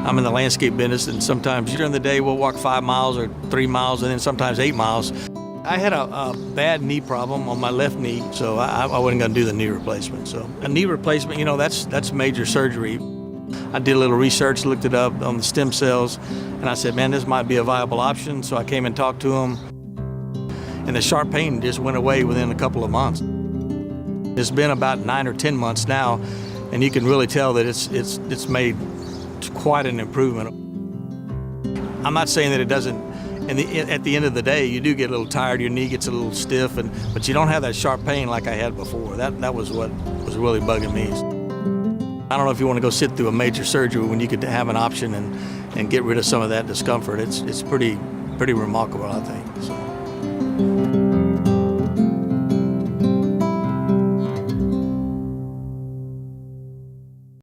I'm in the landscape business, and sometimes during the day we'll walk 5 miles or 3 miles, and then sometimes 8 miles. I had a bad knee problem on my left knee, so I wasn't going to do the knee replacement. So a knee replacement, that's major surgery. I did a little research, looked it up on the stem cells, and I said, man, this might be a viable option. So I came and talked to him, and the sharp pain just went away within a couple of months. It's been about 9 or 10 months now, and you can really tell that it's made quite an improvement. I'm not saying that it doesn't. At the end of the day, you do get a little tired, your knee gets a little stiff, but you don't have that sharp pain like I had before. That was what was really bugging me. I don't know if you want to go sit through a major surgery when you could have an option and get rid of some of that discomfort. It's pretty remarkable, I think.